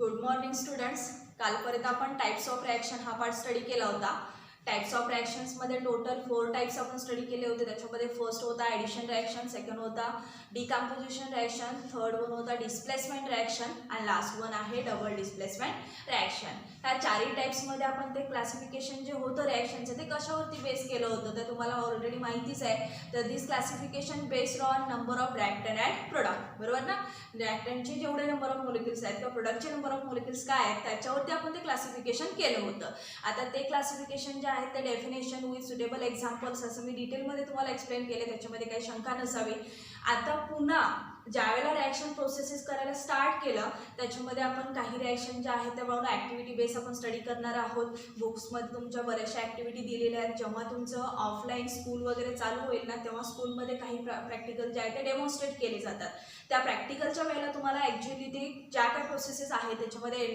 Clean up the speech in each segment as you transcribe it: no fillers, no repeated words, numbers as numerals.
Good morning students. कालपर्यंत आपण types of reaction हा पार्ट स्टडी केला होता. टाइप्स ऑफ रिॲक्शन्समध्ये टोटल 4 टाइप्स आपण स्टडी केले होते. त्याच्यामध्ये फर्स्ट होता ॲडिशन रिॲक्शन, सेकंड होता डिकम्पोजिशन रिॲक्शन, थर्ड वन होता डिस्प्लेसमेंट रिॲक्शन आणि लास्ट वन आहे डबल डिस्प्लेसमेंट रिॲक्शन. ह्या चारही टाइप्समध्ये आपण ते क्लासिफिकेशन जे होतं रिॲक्शनचं ते कशावरती बेस केलं होतं तर तुम्हाला ऑलरेडी माहितीच आहे. तर this classification based on number of reactant and product, बरोबर ना. रिॲक्टंटचे जेवढे नंबर ऑफ मोलिक्युल्स आहेत किंवा प्रोडक्टचे नंबर ऑफ मोलिक्युल्स काय आहेत त्याच्यावरती आपण ते क्लासिफिकेशन केलं होतं. आता ते क्लासिफिकेशन जे आहेत ते डेफिनेशन विथ सुटेबल एक्झाम्पल्स असं मी डिटेलमध्ये तुम्हाला एक्सप्लेन केले, त्याच्यामध्ये काही शंका नसावी. आता पुन्हा ज्यावेळेला रिॲक्शन प्रोसेसेस करायला स्टार्ट केलं त्याच्यामध्ये आपण काही रिॲक्शन ज्या आहेत त्यामुळे ॲक्टिव्हिटी बेस आपण स्टडी करणार आहोत. बुक्समध्ये तुमच्या बऱ्याचशा ॲक्टिव्हिटी दिलेल्या आहेत. जेव्हा तुमचं ऑफलाईन स्कूल वगैरे चालू होईल ना तेव्हा स्कूलमध्ये काही प्रॅक्टिकल जे आहे ते डेमॉन्स्ट्रेट केले जातात. त्या प्रॅक्टिकलच्या वेळेला तुम्हाला ॲक्च्युली ते ज्या काही प्रोसेसेस आहेत त्याच्यामध्ये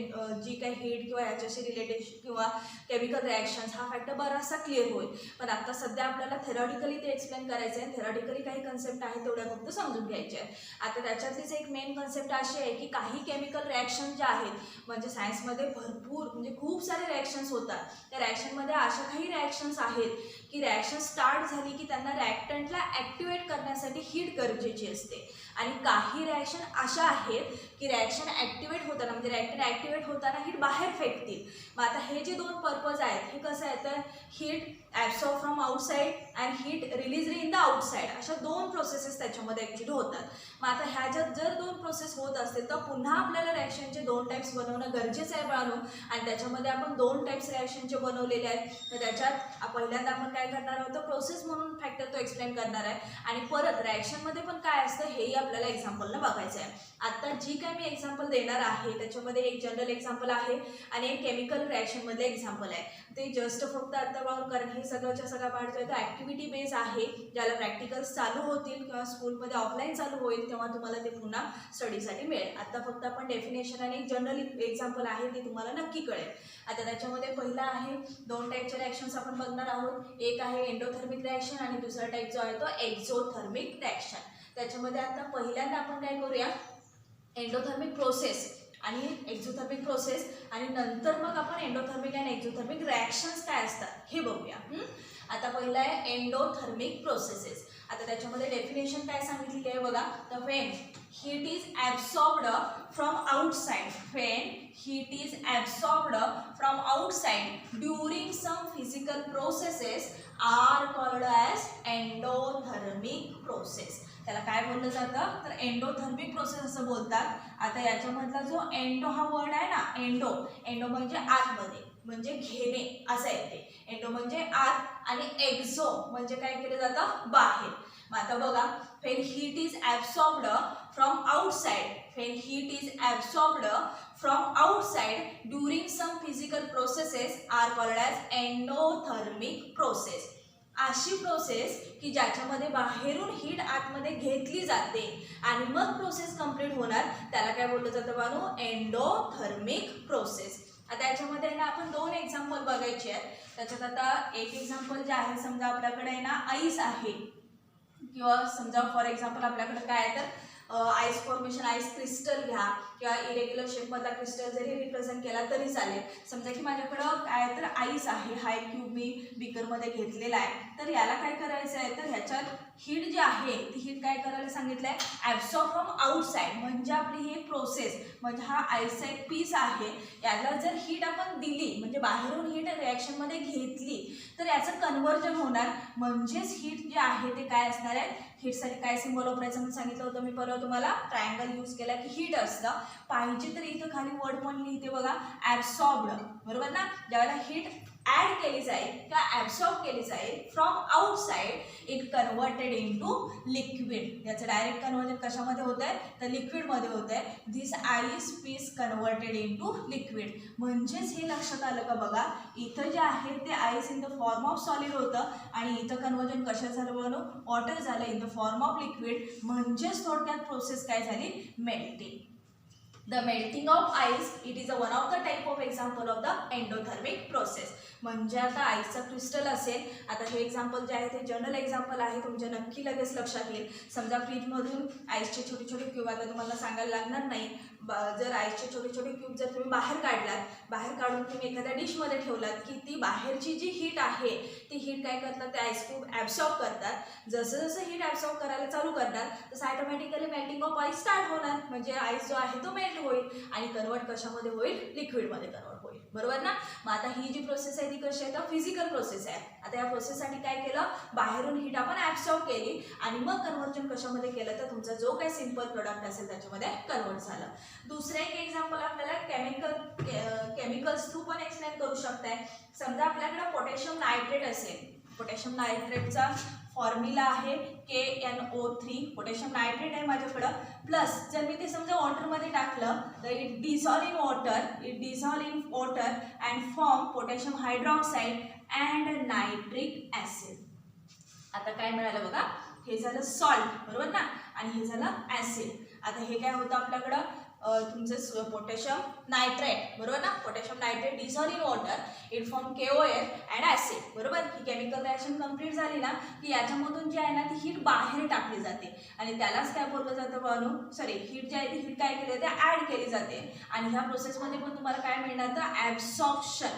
जी काही हीट किंवा याच्याशी रिलेटेड किंवा केमिकल रिॲक्शन्स हा फॅक्टर बराचसा क्लिअर होईल. पण आता सध्या आपल्याला थेरॉटिकली ते एक्सप्लेन करायचं आहे. थेरॉटिकली काही कन्सेप्ट आहेत तेवढ्या फक्त समजून घ्यायचे आहेत. आता त्याच्यातलीच एक मेन कन्सेप्ट अशी आहे की काही केमिकल रिॲक्शन ज्या आहेत म्हणजे सायन्समध्ये भरपूर म्हणजे खूप सारे रिॲक्शन्स होतात. त्या रिॲक्शनमध्ये अशा काही रिॲक्शन्स आहेत की रिॲक्शन स्टार्ट झाली की त्यांना रिॲक्टंटला ॲक्टिवेट करण्यासाठी हीट गरजेची असते. आणि काही रिॲक्शन अशा आहेत की रिॲक्शन ॲक्टिवेट होताना म्हणजे रिॲक्टंट ॲक्टिवेट होताना हीट बाहेर फेकतील. मग आता हे जे दोन पर्पज आहेत हे कसं आहे तर heat absorb from outside and heat release in the outside अशा दोन प्रोसेसेस त्याच्यामध्ये ॲक्च्युली होतात. मग आता ह्याच्यात जर दोन प्रोसेस होत असतील तर पुन्हा आपल्याला रिॲक्शनचे दोन टाईप्स बनवणं गरजेचं आहे बाळांनो. आणि त्याच्यामध्ये आपण दोन टाईप्स रिॲक्शनचे बनवलेले आहेत. तर त्याच्यात पहिल्यांदा आपण काय करणार आहोत तर प्रोसेस म्हणून फॅक्टर तो एक्सप्लेन करणार आहे. आणि परत रिॲक्शनमध्ये पण काय असतं हेही आपल्याला एक्झाम्पलनं बघायचं आहे. आता जी काय मी एक्झाम्पल देणार आहे त्याच्यामध्ये एक जनरल एक्झाम्पल आहे आणि एक केमिकल रिॲक्शनमधलं एक्झाम्पल आहे. ते जस्ट फक्त आता बघून कारण हे सगळ्याच्या सगळा पार्ट जो आहे तो ॲक्टिव्हिटी बेस आहे. ज्याला प्रॅक्टिकल्स चालू होतील किंवा स्कूलमध्ये ऑफलाईन चालू होईल तेव्हा तुम्हाला ते पुन्हा स्टडीसाठी मिळेल. आता फक्त आपण डेफिनेशन आणि एक जनरल एक्झाम्पल आहे ते तुम्हाला नक्की कळेल. आता त्याच्यामध्ये पहिला आहे दोन टाईपचे रिॲक्शन्स आपण बघणार आहोत. एक आहे एंडोथर्मिक रिॲक्शन आणि दुसरा टाईप जो आहे तो एक्झोथर्मिक रिॲक्शन. त्याच्यामध्ये आता पहिल्यांदा आपण काय करूया एंडोथर्मिक प्रोसेस आणि एक्झोथर्मिक प्रोसेस आणि नंतर मग आपण एंडोथर्मिक आणि एक्झोथर्मिक रिॲक्शन्स काय असतात हे बघूया. आता पहिला आहे एंडोथर्मिक प्रोसेसेस. आता त्याच्यामध्ये डेफिनेशन काय सांगितलेली आहे बघा. तर when heat is absorbed from outside heat is absorbed from outside during some physical processes are called as endothermic process. त्याला काय बोललं जातं तर एंडोथर्मिक प्रोसेस असं बोलतात. आता याच्यामधला जो एंडो हा वर्ड आहे ना एंडो म्हणजे आतमध्ये म्हणजे घेणे असं आहे ते. एंडो म्हणजे आत आणि एक्झो म्हणजे काय केलं जातं बाहेर. मग आता बघा when heat is absorbed from outside during some physical processes are called as endothermic process. अशी प्रोसेस की ज्याच्यामध्ये बाहेरून हीट आतमध्ये घेतली जाते आणि मग प्रोसेस कंप्लीट होणार त्याला काय बोललं जातं बानो एंडोथर्मिक प्रोसेस. आता याच्यामध्ये ना आपण दोन एक्झाम्पल बघायचे आहेत. त्याच्यात आता एक एक्झाम्पल जे आहे समजा आपल्याकडे आहे ना आईस आहे किंवा समजा फॉर एक्झाम्पल आपल्याकडे काय आहे तर आईस फॉर्मेशन आईस क्रिस्टल घ्या किंवा इरेग्युलर शेपमधला क्रिस्टल जरी रिप्रेझेंट केला तरी चालेल. समजा की माझ्याकडं काय तर आईस आहे हा एक क्यूब मी बिकरमध्ये घेतलेला आहे. तर याला काय करायचं आहे तर ह्याच्यात हीट जी आहे ती हीट काय करायला सांगितलं आहे ॲब्सॉर्ब फ्रॉम आउटसाईड म्हणजे आपली ही एक प्रोसेस म्हणजे हा आईसचा एक पीस आहे याला जर हीट आपण दिली म्हणजे बाहेरून हीट रिॲक्शनमध्ये घेतली तर याचं कन्व्हर्जन होणार म्हणजेच हीट जे आहे ते काय असणार आहे. हीटसाठी काय सिम्बॉल वापरायचं म्हणून सांगितलं होतं मी परवा तुम्हाला ट्रायंगल यूज केला की हीट असतं. पाहिजे तर इथं खाली वर्ड पण लिहिते बघा ॲब्सॉर्ब्ड बरोबर ना. ज्यावेळेला हीट ॲड केली जाईल किंवा ॲब्सॉर्ब केली जाईल from outside it converted into liquid. याचं डायरेक्ट कन्वर्जन कशामध्ये होत आहे तर लिक्विडमध्ये होत आहे. This ice piece converted into liquid म्हणजेच हे लक्षात आलं का बघा इथं जे आहे ते ice in the form of solid होतं आणि इथं कन्वर्जन कशात झालं बघा वॉटर झालं in the form of liquid म्हणजेच थोडक्यात प्रोसेस काय झाली melting. The melting of ice, it is one of the type of example of the endothermic process. म्हणजे आता आईसचं क्रिस्टल असेल, आता हे एक्झाम्पल जे आहे ते जनरल एक्झाम्पल आहे, तुमच्या नक्की लगेच लक्षात येईल. समजा फ्रीजमधून आईसचे छोटे छोटे क्यूब, आता तुम्हाला सांगायला लागणार नाही, जर आईसचे छोटे छोटे क्यूब जर तुम्ही बाहेर काढलात, बाहेर काढून तुम्ही एखाद्या डिशमध्ये ठेवलात की ती बाहेरची जी हीट आहे ती हीट काय करतात, ते आईस क्यूब ॲब्सॉर्ब करतात. जसं जसं हीट ॲब्सॉर्ब करायला चालू करतात तसं automatically melting of ice start होणार. म्हणजे आईस जो आहे तो मेल्ट होईल आणि कन्वर्ट कशामध्ये होईल, लिक्विडमध्ये कन्वर्ट होईल. बरोबर ना. मग आता ही जी प्रोसेस आहे ती कशी आहे, तर फिजिकल प्रोसेस आहे. आता या प्रोसेससाठी काय केलं, बाहेरून हीट आपण ॲब्सॉर्ब केली आणि मग कन्व्हर्जन कशामध्ये केलं, तर तुमचा जो काही सिंपल प्रोडक्ट असेल त्याच्यामध्ये कन्वर्ट झालं. दुसरं एक एक्झाम्पल आपल्याला केमिकल्स थ्रू पण एक्सप्लेन करू शकताय. समजा आपल्याकडे पोटॅशियम नायट्रेट असेल, पोटॅशियम नायट्रेटचा फॉर्म्युला आहे KNO3, पोटॅशियम नायट्रेट आहे माझ्याकडं. प्लस जर मी ते समजा वॉटरमध्ये टाकलं तर it dissolve in water and form potassium hydroxide and nitric acid. आता काय मिळालं बघा, हे झालं सॉल्ट, बरोबर ना, आणि हे झालं ॲसिड. आता हे काय होतं आपल्याकडं, तुमचं पोटॅशियम नायट्रेट, बरोबर ना, potassium nitrate dissolve in water, it form KOH and acid. बरोबर. ही केमिकल रिॲक्शन कंप्लीट झाली ना की याच्यामधून जी आहे ना ती हीट बाहेर टाकली जाते आणि त्यालाच काय बोललं जातं, हीट जी आहे ती हीट काय केली जाते, ॲड केली जाते. आणि ह्या प्रोसेसमध्ये पण तुम्हाला काय मिळणार, तर ॲब्सॉर्प्शन.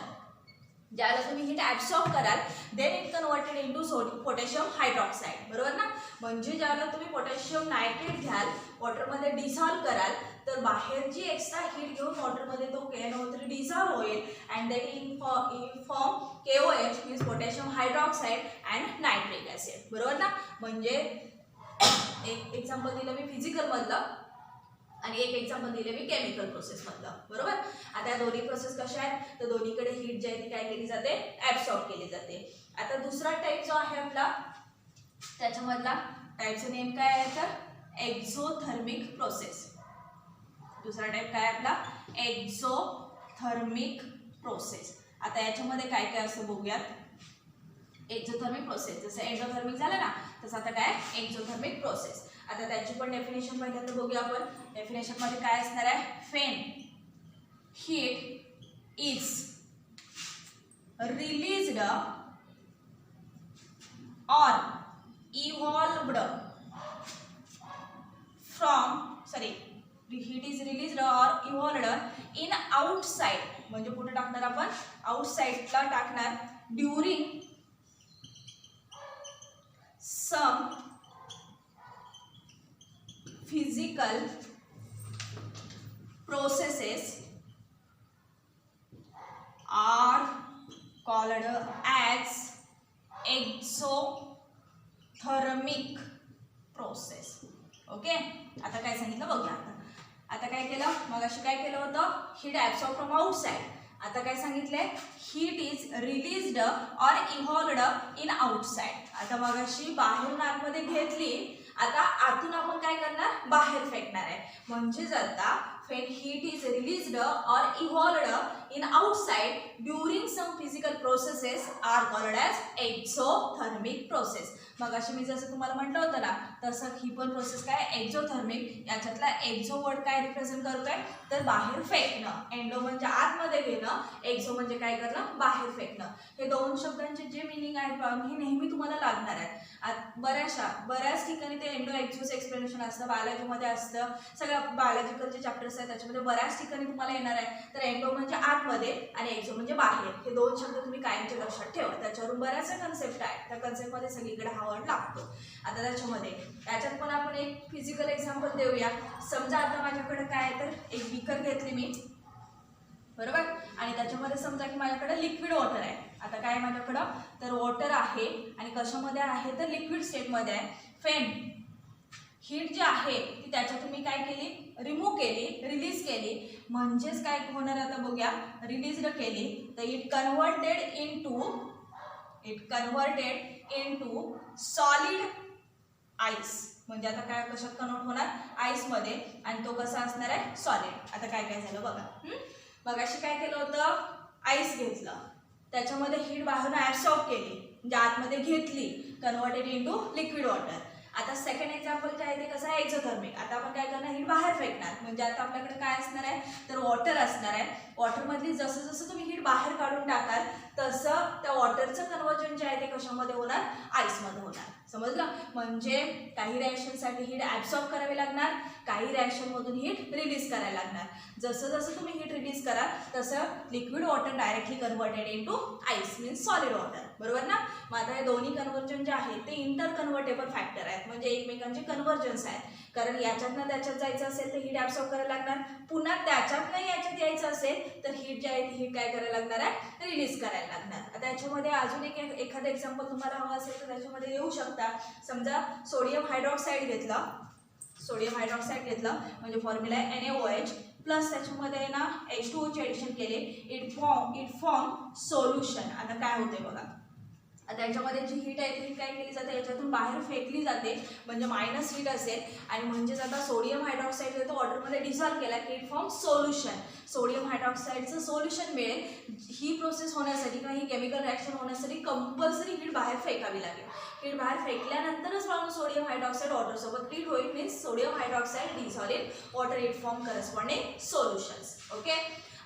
ज्याला तुम्ही हीट ॲब्सॉर्ब कराल then it converted into potassium hydroxide. बरोबर ना. म्हणजे ज्याला तुम्ही पोटॅशियम नायट्रेट घ्याल, वॉटरमध्ये डिझॉल्व कराल, तर बाहेर जी एक्स्ट्रा हीट घेऊन वॉटरमध्ये तो KNO3 डिझॉल्व होईल and then in form KOH means potassium hydroxide and nitric acid. बरोबर ना. म्हणजे एक एक्झाम्पल दिलं मी फिजिकलमधलं आणि एक एक्झाम्पल दिले मी केमिकल प्रोसेसमधलं. बरोबर. आता या दोन्ही प्रोसेस कशा आहेत, तर दोन्हीकडे हीट जी आहे ती काय केली जाते, ॲब्सॉर्ब केली जाते. आता दुसरा टाईप जो आहे आपला, त्याच्यामधला टाईपचं नेम काय आहे, तर एक्झोथर्मिक प्रोसेस. दुसरा टाईप काय आपला, एक्झोथर्मिक प्रोसेस. आता याच्यामध्ये काय काय असं बघूयात. एक्झोथर्मिक प्रोसेस जसं एंडोथर्मिक झालं ना, तसं आता काय एक्झोथर्मिक प्रोसेस. आता त्याची पण डेफिनेशन पहिल्यांदा बघूया आपण. डेफिनेशनमध्ये काय असणार आहे, when heat is released or evolved from heat is released or evolved in outside. म्हणजे कुठे टाकणार आपण, आउटसाइडला टाकणार during some physical processes are called as exothermic process. Okay. आता काय सांगितलं बघूया. आता काय केलं, मगाशी काय केलं होतं, हीट ॲब्सॉर्ब फ्रॉम आउटसाइड. आता काय सांगितलंय, heat is released or evolved in outside. आता मगाशी बाहेरून आतमध्ये घेतली, आता आतून आपण काय करणार, बाहेर फेकणार आहे. म्हणजेच आता when heat is released or evolved in outside during some physical processes are called as exothermic process. मगाशी मी जसं तुम्हाला म्हटलं होतं ना, तसं ही पण प्रोसेस काय, एक्झोथर्मिक. याच्यातला एक्झो वर्ड काय रिप्रेझेंट करतोय, तर बाहेर फेकणं. एंडो म्हणजे आतमध्ये घेणं, एक्झो म्हणजे काय करणं, बाहेर फेकणं. हे दोन शब्दांचे जे मिनिंग आहेत हे नेहमी तुम्हाला लागणार आहेत. बऱ्याच ठिकाणी ते एंडो एक्झोचं एक्सप्लेनेशन असतं, बायोलॉजीमध्ये असतं, सगळ्या बायोलॉजिकलचे चॅप्टर्स आहेत त्याच्यामध्ये बऱ्याच ठिकाणी तुम्हाला येणार आहे. तर एंडो म्हणजे आतमध्ये आणि एक्झो म्हणजे बाहेर. हे दोन शब्द तुम्ही कायमचे लक्षात ठेवा. त्याच्यावरून बऱ्याचशा कन्सेप्ट आहेत, त्या कन्सेप्टमध्ये सगळीकडे हा वर्ड लागतो. आता त्याच्यात पण आपण एक फिजिकल एक्झाम्पल देऊया. समजा आता माझ्याकडे काय आहे, तर एक बीकर घेतली मी, बरोबर, आणि त्याच्यामध्ये समजा की माझ्याकडे लिक्विड वॉटर आहे. आता काय माझ्याकडं, तर वॉटर आहे आणि कशामध्ये आहे, तर लिक्विड स्टेटमध्ये आहे. फेन हीट जी आहे ती त्याच्यातून मी काय केली, रिमूव्ह केली, रिलीज केली. म्हणजेच काय होणार, आता बघूया, रिलीज केली तर it converted into solid ice. म्हणजे आता काय कशात कन्वर्ट होणार, आईसमध्ये, आणि तो कसा असणार आहे, सॉलिड. आता काय काय झालं बघा. मगाशी काय केलं होतं, आईस घेतलं, त्याच्यामध्ये हीट बाहेरून ॲब्सॉर्ब केली, म्हणजे आतमध्ये घेतली, कन्वर्टेड इनटू लिक्विड वॉटर. आता सेकंड एक्झाम्पल जे आहे ते कसं आहे, एक्झोथर्मिक. आता आपण काय करणार, हीट बाहेर फेकणार. म्हणजे आता आपल्याकडे काय असणार आहे तर वॉटर असणार आहे. वॉटरमधली जसं जसं तुम्ही हीट बाहेर काढून टाकाल तसं त्या वॉटरचं कन्वर्जन जे आहे ते कशामध्ये होणार आईसमध्ये होणार. समजलं. म्हणजे काही रिॲक्शनसाठी हीट ॲब्सॉर्ब करावी लागणार, काही रिॲक्शनमधून हीट रिलीज करायला लागणार. जसं जसं तुम्ही हीट रिलीज कराल तसं liquid water directly converted into ice means solid water. बरोबर ना. मग आता हे दोन्ही कन्वर्जन जे आहे ते इंटर कन्व्हर्टेबल फॅक्टर आहेत म्हणजे एकमेकांचे कन्वर्जन्स आहेत. कारण याच्यातनं त्याच्यात जायचं असेल तर हीट ॲब्सॉर्ब करायला लागणार, पुन्हा त्याच्यातनं याच्यात यायचं असेल तर हीट जी आहे ती हीट काय करायला लागणार आहे रिलीज करायला लागणार. आता याच्यामध्ये अजून एखादं एक्झाम्पल तुम्हाला हवं असेल तर त्याच्यामध्ये येऊ शकता. समजा सोडियम हायड्रॉक्साईड घेतलं, सोडियम हायड्रॉक्साईड घेतलं म्हणजे फॉर्म्युला आहे NaOH प्लस त्याच्यामध्ये ना H2O चे ॲडिशन केले, इट फॉर्म सोल्युशन. आता काय होते बघा. आता याच्यामध्ये जी हीट आहे ती काय केली जाते याच्यातून बाहेर फेकली जाते म्हणजे मायनस हीट असेल आणि म्हणजेच आता सोडियम हायड्रॉक्साईड जो वॉटरमध्ये डिझॉल्व्ह केला की इट फॉर्म सोल्युशन. सोडियम हायड्रॉक्साईडचं सोल्युशन मिळेल. ही प्रोसेस होण्यासाठी किंवा ही केमिकल रिॲक्शन होण्यासाठी कंपल्सरी हीट बाहेर फेकावी लागेल. हीट बाहेर फेकल्यानंतरच म्हणून सोडियम हायड्रॉक्साईड वॉटरसोबत ट्रीट होईल means sodium hydroxide dissolve in water it form corresponding solutions. Okay.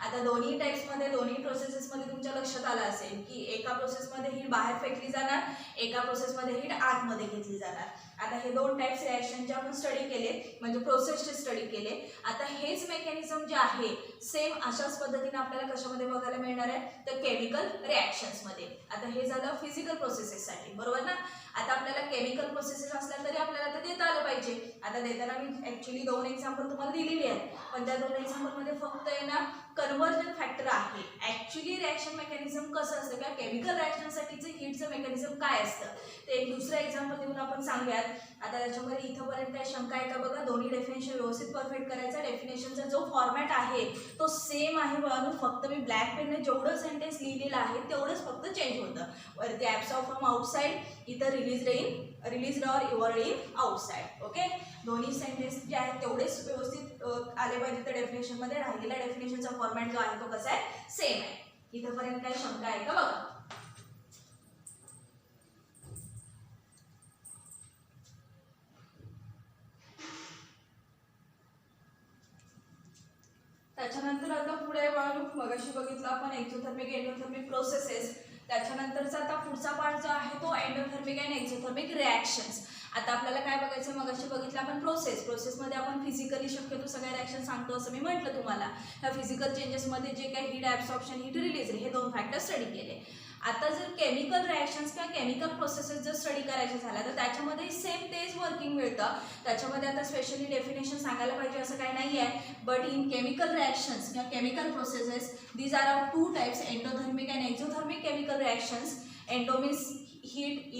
आता दोन्ही टाईप्समध्ये दोन्ही प्रोसेसेसमध्ये तुमच्या लक्षात आलं असेल की एका प्रोसेसमध्ये हीट बाहेर फेकली जाणार, एका प्रोसेसमध्ये हीट आतमध्ये घेतली जाणार. आता हे दोन टाईप्स रिॲक्शनचे आपण स्टडी केले म्हणजे प्रोसेसचे स्टडी केले. आता हेच मेकॅनिझम जे आहे सेम अशाच पद्धतीने आपल्याला कशामध्ये बघायला मिळणार आहे तर केमिकल रिॲक्शन्समध्ये. आता हे झालं फिजिकल प्रोसेसेससाठी. बरोबर ना. आता आपल्याला केमिकल प्रोसेसेस असल्या तरी आपल्याला ते देता आलं पाहिजे. आता देताना मी ॲक्च्युली 2 एक्झाम्पल तुम्हाला दिलेली आहेत पण त्या 2 एक्झाम्पलमध्ये फक्त आहे ना कन्वर्जन फॅक्टर आहे. ॲक्च्युली रिॲक्शन मेकॅनिझम कसं असतं किंवा केमिकल रिॲक्शनसाठीचं हीटचं मेकॅनिझम काय असतं ते एक दुसरं एक्झाम्पल देऊन आपण सांगूयात. आता त्याच्यामध्ये इथंपर्यंत काय शंका आहे का बघा. दोन्ही डेफिनेशन व्यवस्थित परफेक्ट करायचा. डेफिनेशनचा जो फॉर्मॅट आहे तो सेम आहे म्हणून फक्त मी ब्लॅक पेनने जेवढं सेंटेन्स लिहिलेलं आहे तेवढंच फक्त चेंज होतं. वरती ॲब्सॉर्ब फ्रॉम आउटसाईड, इथं release or evolved in outside. Okay. दोन्ही सेंटेन्स जे आहेत तेवढेच व्यवस्थित आले पाहिजे त्या डेफिनेशनमध्ये. राहिलेल्या डेफिनेशनचा फॉर्मॅट जो आहे तो कसा आहे सेम आहे. इथंपर्यंत काही शंका आहे का बघा. त्याच्यानंतर आता पुढे मगाशी बघितलं आपण एक्झोथर्मिक एंडोथर्मिक प्रोसेसेस. त्याच्यानंतरचा आता पुढचा पार्ट जो आहे तो एंडोथर्मिक अँड एक्झोथर्मिक रिॲक्शन्स. आता आपल्याला काय बघायचं मगाशी बघितलं आपण प्रोसेसमध्ये आपण फिजिकली शक्यतो सगळ्या रिॲक्शन सांगतो असं मी म्हटलं तुम्हाला. ह्या फिजिकल चेंजेसमध्ये जे काही हीट ॲब्सॉर्प्शन हीट रिलीज हे 2 फॅक्टर स्टडी केले. आता जर केमिकल रिॲक्शन्स किंवा केमिकल प्रोसेसेस जर स्टडी करायचे झाल्या तर त्याच्यामध्ये सेम तेच वर्किंग मिळतं. त्याच्यामध्ये आता स्पेशली डेफिनेशन सांगायला पाहिजे असं काही नाही आहे. बट इन केमिकल रिॲक्शन्स किंवा chemical processes these are of 2 types endothermic and exothermic chemical reactions. Endo means heat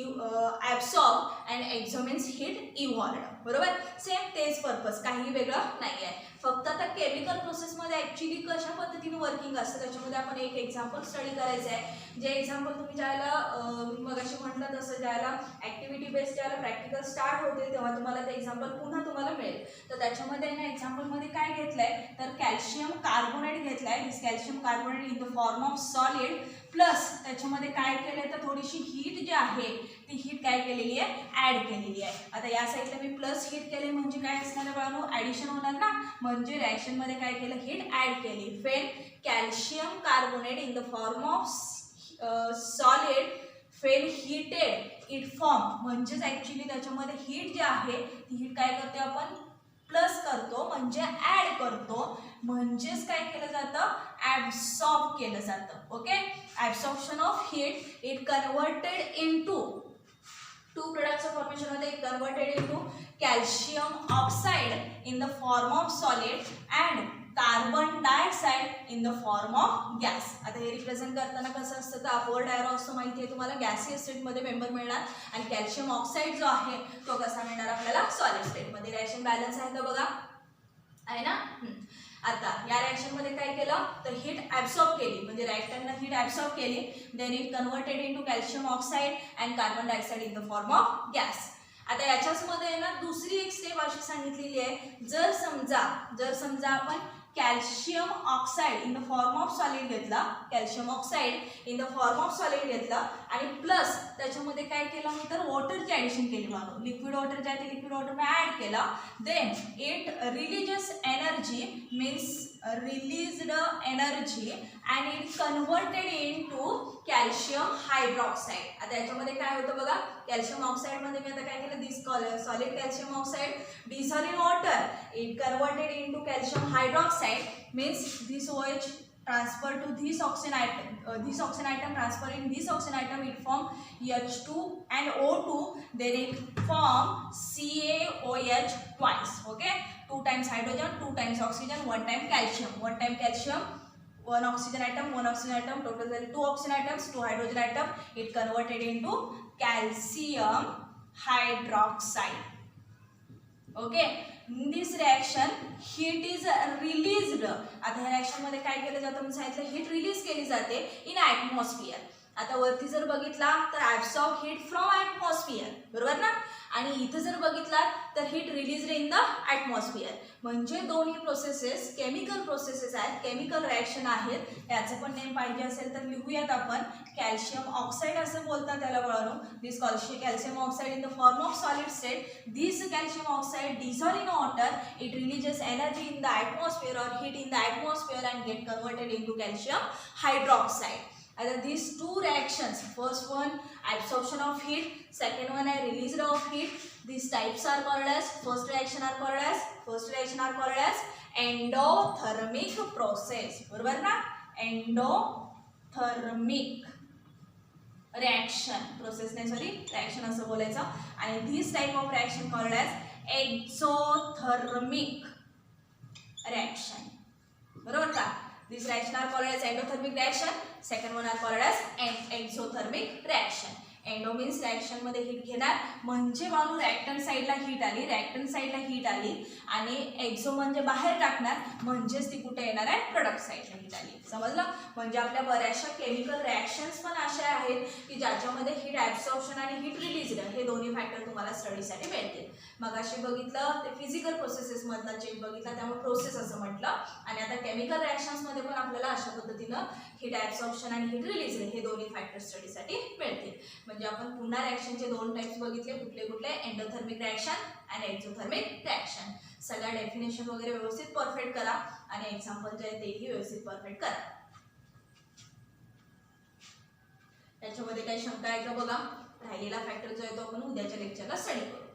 absorb and exo means heat evolved. बरोबर. सेम तेच पर्पज, काही वेगळं नाही आहे. फक्त आता केमिकल प्रोसेसमध्ये ॲक्च्युली कशा पद्धतीने वर्किंग असतं त्याच्यामध्ये आपण एक एक्झाम्पल स्टडी करायचं आहे. जे एक्झाम्पल तुम्ही ज्याला मगाशी म्हटलं तसं ज्याला ॲक्टिव्हिटी बेस्ड ज्याला प्रॅक्टिकल स्टार्ट होते तेव्हा तुम्हाला ते एक्झाम्पल पुन्हा तुम्हाला मिळेल. तर त्याच्यामध्ये ना एक्झाम्पलमध्ये काय घेतलं आहे तर कॅल्शियम कार्बोनेट घेतलं आहे. This calcium carbonate in the form of solid plus त्याच्यामध्ये काय केलं आहे तर थोडीशी हीट जी आहे ती हीट काय केलेली आहे ॲड केलेली आहे. आता या साईडला मी प्लस हीट केले म्हणजे काय असणार आहे बाळांनो ॲडिशन होणार ना. म्हणजे रिॲक्शनमध्ये काय केलं हीट ॲड केली. When calcium carbonate in the form of solid when heated it form म्हणजेच ॲक्च्युली त्याच्यामध्ये हीट जी आहे ती हीट काय करते आपण प्लस करतो म्हणजे ॲड करतो. म्हणजेच काय केलं जातं ॲब्सॉर्ब केलं जातं. Okay. Absorption of heat it converted into 2 प्रोडक्ट्सचं फॉर्मेशन होतं. एक converted into calcium oxide in the form of solid and carbon dioxide in the form of gas. आता हे रिप्रेझेंट करताना कसं असतं तर अपवर्ड एरो असतो माहिती आहे तुम्हाला. गॅसियस स्टेटमध्ये मेंबर मिळणार आणि कॅल्शियम ऑक्साईड जो आहे तो कसा मिळणार आपल्याला सॉलिड स्टेटमध्ये. रिॲक्शन बॅलन्स आहे तर बघा आहे ना. आता या रिॲक्शनमध्ये काय केलं तर हीट ॲब्सॉर्ब केली म्हणजे रिॲक्टरनं हीट ॲब्सॉर्ब केली. Then it converted into calcium oxide and carbon dioxide in the form of gas. आता याच्याच मध्ये ना दुसरी एक स्टेप अशी सांगितलेली आहे, जर समजा आपण calcium oxide in the form of solid घेतला, calcium oxide in the form of solid घेतला आणि प्लस त्याच्यामध्ये काय केलं मी तर वॉटरची ॲडिशन केली, म्हणून लिक्विड वॉटर जे आहे ते लिक्विड वॉटर मी ॲड केला, then it releases energy means released energy and it converted into calcium hydroxide. आता याच्यामध्ये काय होतं बघा, कॅल्शियम ऑक्साईड मध्ये मी आता काय केलं, this solid calcium oxide dissolved in water, it converted into calcium hydroxide, means this OH transfer to this oxygen atom transfer in this oxygen atom, it form H2 and O2, then it form CaOH twice. Okay, 2 times hydrogen, 2 times oxygen, 1 time calcium, 1 oxygen atom, total 2 oxygen atoms, 2 hydrogen atom, it converted into calcium hydroxide. Okay, in this reaction heat is released. आता ह्या reaction मध्ये काय केलं जातं मी सांगितलं, heat release केली जाते in atmosphere. आता वरती जर बघितला तर ॲब्सॉर्ब हीट फ्रॉम ॲटमॉस्फिअर, बरोबर ना, आणि इथं जर बघितला तर heat released in the atmosphere. म्हणजे दोन्ही प्रोसेसेस केमिकल प्रोसेसेस आहेत, केमिकल रिएक्शन आहेत. याचं पण नेम पाहिजे असेल तर लिहूयात आपण, कॅल्शियम ऑक्साईड असं बोलतात त्याला बळानो. This calcium oxide in the form of solid state, this calcium oxide dissolved in water, it releases energy in the atmosphere or heat in the atmosphere and get converted into calcium hydroxide. These two reactions, first one absorption of heat, second one release of heat, these types are called as first reaction are called as endothermic process, बरोबर ना, endothermic reaction process नाही sorry reaction असं बोलायचं. आणि this type of reaction called as exothermic reaction, बरोबर का. These reaction are called as endothermic reaction, second one are called as exothermic reaction. Endo means reaction मध्ये heat घेणार, म्हणजे बाजू रिएक्टंट साइडला हीट आली, आणि एक्झो म्हणजे बाहेर टाकणार, म्हणजेच ती कुठे येणार आहे, प्रोडक्ट साइडला हीट आली. समजलं. म्हणजे आपल्या बऱ्याचशा केमिकल रिएक्शन्स पण अशा आहेत की ज्याच्यामध्ये हीट ॲब्सॉर्प्शन आणि हीट रिलीज हे दोन्ही फॅक्टर तुम्हाला स्टडीसाठी मिळतील. मग अशी बघितलं ते फिजिकल प्रोसेसेस मधला चेक बघितला, त्यामुळे प्रोसेस असं म्हटलं. आणि आता केमिकल रिएक्शन्स मध्ये पण आपल्याला अशा पद्धतीनं हीट ॲब्सॉर्प्शन आणि हीट रिलीज हे दोन्ही फॅक्टर स्टडीसाठी मिळतील. म्हणजे आपण पुन्हा रिएक्शनचे दोन टाइप्स बघितले, कुठले एंडोथर्मिक रिएक्शन आणि एक्झोथर्मिक रिएक्शन. सगळ्या डेफिनेशन वगैरे व्यवस्थित परफेक्ट करा आणि एक्झाम्पल जे आहे तेही व्यवस्थित परफेक्ट करा. त्याच्यामध्ये काही शंका आहे का बघा. राहिलेला फॅक्टर जो आहे तो आपण उद्याच्या लेक्चरला स्टडी करू.